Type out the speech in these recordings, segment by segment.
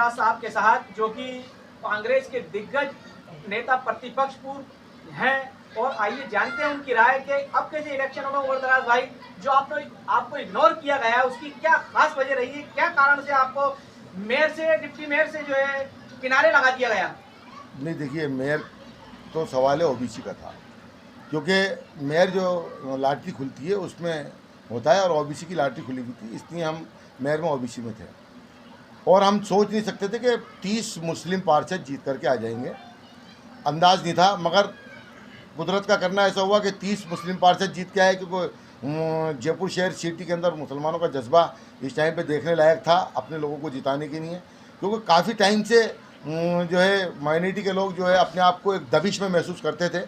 दराज साहब के साथ, जो कि कांग्रेस के दिग्गज नेता प्रतिपक्ष पूर्व हैं, और आइए जानते हैं उनकी राय कि अब कैसे इलेक्शन होगा। उमर दराज भाई, जो आपको इग्नोर किया गया है, उसकी क्या खास वजह रही है? क्या कारण से आपको मेयर से, डिप्टी मेयर से जो है किनारे लगा दिया गया? नहीं, देखिए, मेयर तो सवाल है ओबीसी का था, क्योंकि मेयर जो लॉटरी खुलती है उसमें होता है, और ओबीसी की लॉटरी खुली हुई थी, इसलिए हम मेयर में ओबीसी में थे। और हम सोच नहीं सकते थे कि 30 मुस्लिम पार्षद जीत करके आ जाएंगे, अंदाज नहीं था। मगर कुदरत का करना ऐसा हुआ कि 30 मुस्लिम पार्षद जीत के आए, क्योंकि जयपुर शहर सिटी के अंदर मुसलमानों का जज्बा इस टाइम पे देखने लायक था अपने लोगों को जिताने के लिए, क्योंकि काफ़ी टाइम से जो है माइनॉरिटी के लोग जो है अपने आप को एक दबिश में महसूस करते थे।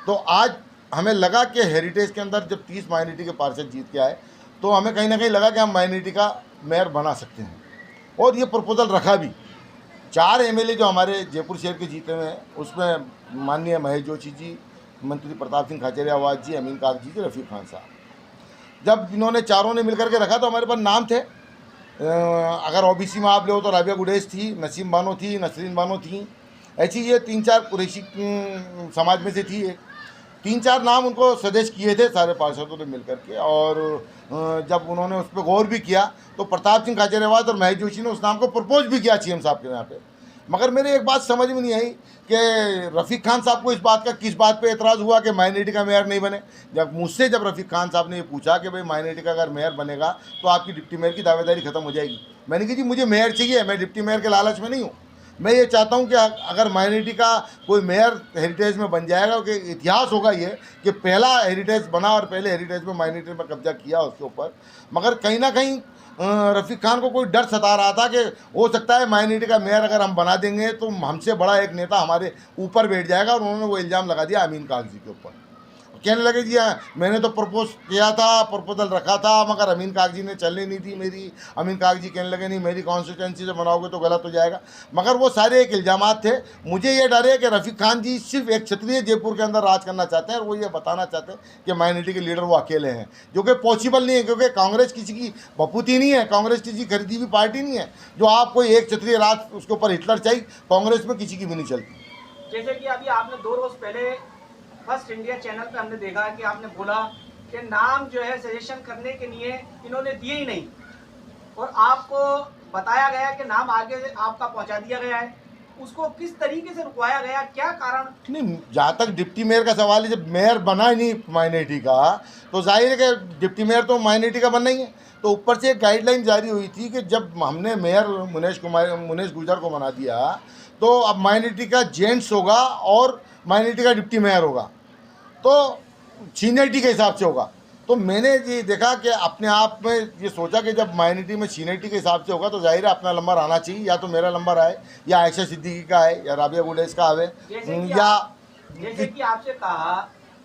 तो आज हमें लगा कि हेरिटेज के अंदर जब 30 माइनॉरिटी के पार्षद जीत के आए, तो हमें कहीं ना कहीं लगा कि हम माइनॉरिटी का मेयर बना सकते हैं, और ये प्रपोजल रखा भी। 4 एमएलए जो हमारे जयपुर शहर के जीते हुए हैं, उसमें माननीय महेश जोशी जी, मंत्री प्रताप सिंह खाचरियावास जी, अमीन कागजी जी, रफ़ीक खान साहब। जब इन्होंने चारों ने मिलकर के रखा तो हमारे पास नाम थे। अगर ओबीसी में आप ले तो राबिया गुडेश थी, नसीम बानो थी, नसरीन बानो थी, ऐसी ये 3-4 कुरैशी समाज में से थी। एक 3-4 नाम उनको सजेस्ट किए थे सारे पार्षदों ने मिलकर के, और जब उन्होंने उस पर गौर भी किया तो प्रताप सिंह खाचरियावास और महेश जोशी ने उस नाम को प्रपोज भी किया सीएम साहब के यहाँ पे। मगर मेरे एक बात समझ में नहीं आई कि रफ़ीक खान साहब को किस बात पे एतराज़ हुआ कि माइनॉरिटी का मेयर नहीं बने। जब रफ़ीक खान साहब ने ये पूछा कि भाई माइनॉरिटी का अगर मेयर बनेगा तो आपकी डिप्टी मेयर की दावेदारी खत्म हो जाएगी, मैंने कहा जी मुझे मेयर चाहिए, मैं डिप्टी मेयर के लालच में नहीं हूँ। मैं ये चाहता हूँ कि अगर माइनॉरिटी का कोई मेयर हेरिटेज में बन जाएगा, कि इतिहास होगा ये कि पहला हेरिटेज बना और पहले हेरिटेज में माइनॉरिटी में कब्जा किया उसके ऊपर। मगर कहीं ना कहीं रफ़ीक खान को कोई डर सता रहा था कि हो सकता है माइनॉरिटी का मेयर अगर हम बना देंगे तो हमसे बड़ा एक नेता हमारे ऊपर बैठ जाएगा, और उन्होंने वो इल्ज़ाम लगा दिया अमीन कागजी के ऊपर। कहने लगे जी मैंने तो प्रपोज किया था, प्रपोजल रखा था, मगर अमीन कागजी ने चलने नहीं दी मेरी। अमीन कागजी कहने लगे नहीं मेरी कॉन्स्टिट्यूंसी से बनाओगे तो गलत हो जाएगा। मगर वो सारे एक इल्ज़ामात थे। मुझे ये डर है कि रफ़ीक खान जी सिर्फ एक क्षत्रिय जयपुर के अंदर राज करना चाहते हैं, और वो ये बताना चाहते हैं कि माइनॉरिटी के लीडर वो अकेले हैं, जो कि पॉसिबल नहीं है, क्योंकि कांग्रेस किसी की बपूती नहीं है, कांग्रेस किसी की खरीदी हुई पार्टी नहीं है जो आप कोई एक क्षत्रिय राज उसके ऊपर हिटलर चाहिए। कांग्रेस में किसी की भी नहीं चलती। जैसे कि अभी आपने 2 रोज पहले फर्स्ट इंडिया चैनल पे हमने देखा कि आपने बोला कि नाम जो है सजेशन करने के लिए इन्होंने दिए ही नहीं, और आपको बताया गया कि नाम आगे आपका पहुंचा दिया गया है। उसको किस तरीके से रुकवाया गया, क्या कारण? नहीं, जहाँ तक डिप्टी मेयर का सवाल है, जब मेयर बना ही नहीं माइनॉरिटी का, तो जाहिर है कि डिप्टी मेयर तो माइनॉरिटी का बनना ही है। तो ऊपर से एक गाइडलाइन जारी हुई थी कि जब हमने मेयर मुनेश गुजर को बना दिया, तो अब माइनॉरिटी का जेंट्स होगा और माइनॉरिटी का डिप्टी मेयर होगा, तो सीनियरिटी के हिसाब से होगा। तो मैंने ये देखा कि अपने आप में ये सोचा कि जब माइनॉरिटी में सीनियरिटी के हिसाब से होगा तो जाहिर है अपना नंबर आना चाहिए, या तो मेरा नंबर आए, या आयशा सिद्दीकी का आए, या राबिया गुडेश का आवे, जैसे कि आपसे कहा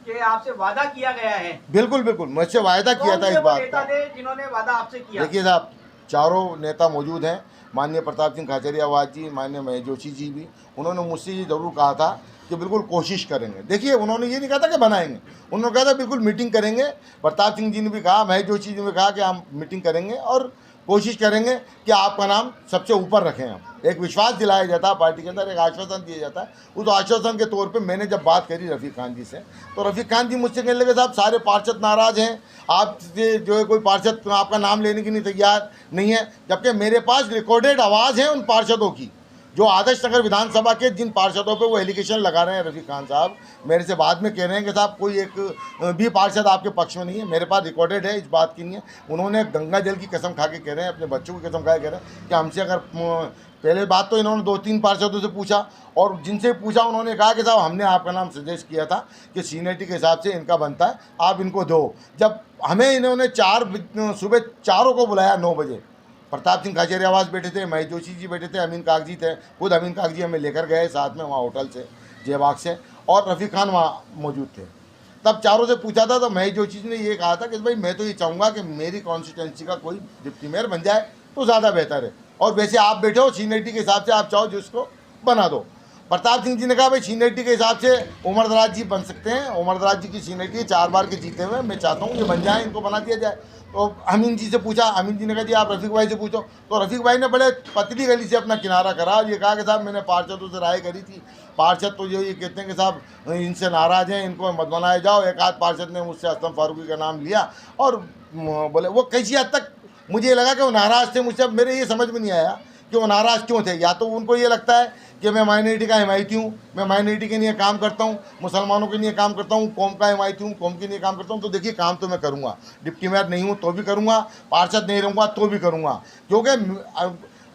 कि आपसे वादा किया गया है। बिल्कुल बिल्कुल, मुझसे वायदा किया था इस बात का। जिन्होंने वादा आपसे किया, देखिए साहब, चारों नेता मौजूद हैं, माननीय प्रताप सिंह खाचरियावास जी, माननीय महेश जोशी जी भी। उन्होंने मुझसे ये ज़रूर कहा था कि बिल्कुल कोशिश करेंगे। देखिए, उन्होंने ये नहीं कहा था कि बनाएंगे, उन्होंने कहा था बिल्कुल मीटिंग करेंगे। प्रताप सिंह जी ने भी कहा, महेश जोशी जी ने कहा कि हम मीटिंग करेंगे और कोशिश करेंगे कि आपका नाम सबसे ऊपर रखें। हम एक विश्वास दिलाया जाता है पार्टी के अंदर, एक आश्वासन दिया जाता है। उस आश्वासन के तौर पे मैंने जब बात करी रफ़ीक खान जी से, तो रफ़ीक खान जी मुझसे कहने लगे साहब सारे पार्षद नाराज़ हैं, आप जो है कोई पार्षद आपका नाम लेने की नहीं तैयार नहीं है। जबकि मेरे पास रिकॉर्डेड आवाज़ है उन पार्षदों की, जो आदर्श नगर विधानसभा के जिन पार्षदों पे वो एलिगेशन लगा रहे हैं। रफ़ीक खान साहब मेरे से बाद में कह रहे हैं कि साहब कोई एक भी पार्षद आपके पक्ष में नहीं है, मेरे पास रिकॉर्डेड है, इस बात की नहीं है। उन्होंने गंगा जल की कसम खा के कह रहे हैं, अपने बच्चों की कसम खा के कह रहे हैं कि हमसे अगर पहले बात तो इन्होंने 2-3 पार्षदों से पूछा, और जिनसे पूछा उन्होंने कहा कि साहब हमने आपका नाम सजेस्ट किया था कि सीनियरिटी के हिसाब से इनका बनता है, आप इनको दो। जब हमें इन्होंने सुबह चारों को बुलाया 9 बजे, प्रताप सिंह खाचरियावास बैठे थे, महेश जोशी जी बैठे थे, अमीन कागजी थे, खुद अमीन कागजी हमें लेकर गए साथ में वहाँ होटल से, जयबाग से, और रफ़ीक खान वहाँ मौजूद थे। तब चारों से पूछा था तो महेश जोशी जी ने ये कहा था कि भाई मैं तो ये चाहूँगा कि मेरी कॉन्स्टिट्यूंसी का कोई डिप्टी मेयर बन जाए तो ज़्यादा बेहतर है, और वैसे आप बैठे हो सीनियरिटी के हिसाब से आप चाहो जिसको बना दो। प्रताप सिंह जी ने कहा भाई सीनियरिटी के हिसाब से उमर दराज जी बन सकते हैं, उमर दराज जी की सीनियरिटी 4 बार के जीते हुए, मैं चाहता हूँ ये बन जाए, इनको बना दिया जाए। तो अमीन जी से पूछा, अमीन जी ने कहा जी आप रफ़ीक भाई से पूछो। तो रफ़ीक भाई ने बड़े पतली गली से अपना किनारा करा और ये कहा कि साहब मैंने पार्षदों से राय करी थी, पार्षद तो ये कहते हैं कि साहब इनसे नाराज़ हैं, इनको मत बनाए जाओ। एक आध पार्षद ने मुझसे असलम फारूकी का नाम लिया और बोले वो किसी हद तक मुझे लगा कि वो नाराज़ थे मुझसे। अब मेरे ये समझ में नहीं आया कि वो नाराज़ क्यों थे। या तो उनको ये लगता है कि मैं माइनॉरिटी का हिमायती हूँ, मैं माइनॉरिटी के लिए काम करता हूँ, मुसलमानों के लिए काम करता हूँ, कौम का हिमायती हूँ, कौम के लिए काम करता हूँ। तो देखिए काम तो मैं करूँगा, डिप्टी मेयर नहीं हूँ तो भी करूँगा, पार्षद नहीं रहूँगा तो भी करूँगा, क्योंकि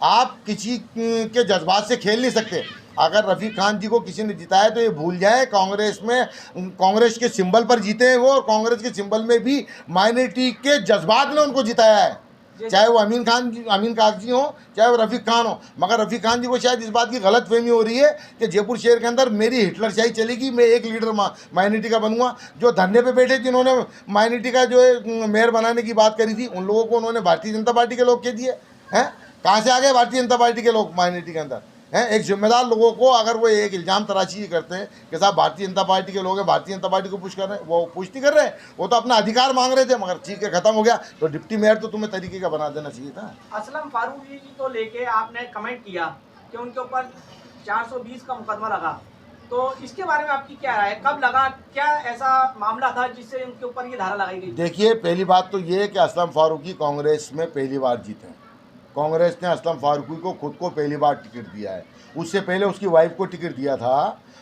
आप किसी के जज्बात से खेल नहीं सकते। अगर रफ़ीक खान जी को किसी ने जिताया तो ये भूल जाए कांग्रेस में, कांग्रेस के सिंबल पर जीते हैं वो, और कांग्रेस के सिंबल में भी माइनॉरिटी के जज्बात ने उनको जिताया है, चाहे वो अमीन कागजी हो, चाहे वो रफ़ीक खान हो। मगर रफ़ीक खान जी को शायद इस बात की गलत फहमी हो रही है कि जयपुर शहर के अंदर मेरी हिटलरशाही चलेगी, मैं एक लीडर माइनॉरिटी का बनूंगा। जो धरने पे बैठे जिन्होंने माइनॉरिटी का जो है मेयर बनाने की बात करी थी, उन लोगों को उन्होंने भारतीय जनता पार्टी के लोग कह दिए हैं। कहाँ से आ गए भारतीय जनता पार्टी के लोग माइनॉरिटी के अंदर हैं? एक जिम्मेदार लोगों को अगर वो एक इल्ज़ाम तराशी करते हैं कि साहब भारतीय जनता पार्टी के लोग हैं, भारतीय जनता पार्टी को पुश कर रहे हैं, वो पुश नहीं कर रहे हैं, वो तो अपना अधिकार मांग रहे थे। मगर ठीक है, खत्म हो गया। तो डिप्टी मेयर तो तुम्हें तरीके का बना देना चाहिए था। असलम फारूकी जी को लेके आपने कमेंट किया कि उनके ऊपर 420 का मुकदमा लगा, तो इसके बारे में आपकी क्या राय है? कब लगा, क्या ऐसा मामला था जिससे उनके ऊपर ये धारा लगाई गई? देखिए, पहली बात तो ये है कि असलम फारूकी कांग्रेस में पहली बार जीते हैं। कांग्रेस ने असलम फारूकी को खुद को पहली बार टिकट दिया है। उससे पहले उसकी वाइफ को टिकट दिया था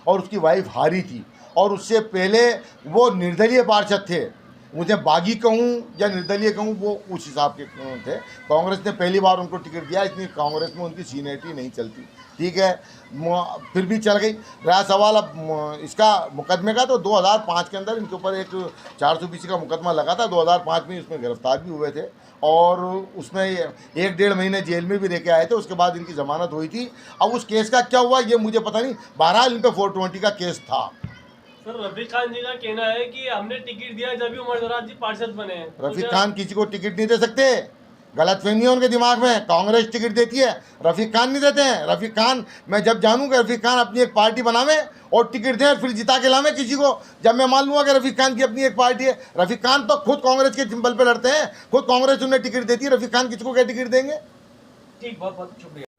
और उसकी वाइफ हारी थी, और उससे पहले वो निर्दलीय पार्षद थे। मुझे बागी कहूँ या निर्दलीय कहूँ, वो उस हिसाब के थे। कांग्रेस ने पहली बार उनको टिकट दिया, इसलिए कांग्रेस में उनकी सीनियरिटी नहीं चलती। ठीक है, फिर भी चल गई। रहा सवाल अब इसका मुकदमे का, तो 2005 के अंदर इनके ऊपर एक 420 का मुकदमा लगा था। 2005 में इसमें गिरफ्तार भी हुए थे और उसमें 1-1.5 महीने जेल में भी रह के आए थे। उसके बाद इनकी ज़मानत हुई थी। अब उस केस का क्या हुआ ये मुझे पता नहीं। बहरहाल इन पर 420 का केस था। सर, रफ़ीक खान जी का कहना है कि हमने टिकट दिया जब भी उमर दराज जी पार्षद बने हैं। रफ़ीक खान किसी को टिकट नहीं दे सकते, गलतफहमी है उनके दिमाग में। कांग्रेस टिकट देती है, रफ़ीक खान नहीं देते हैं। रफ़ीक खान, मैं जब जानूंगा रफ़ीक खान अपनी एक पार्टी बनावे और टिकट दें, फिर जिता के लावे किसी को। जब मैं मान लूँगा कि रफ़ीक खान की अपनी एक पार्टी है। रफ़ीक खान तो खुद कांग्रेस के सिंबल पर लड़ते हैं, खुद कांग्रेस उन्हें टिकट देती है। रफ़ीक खान किसी को क्या टिकट देंगे? ठीक, बहुत बहुत शुक्रिया।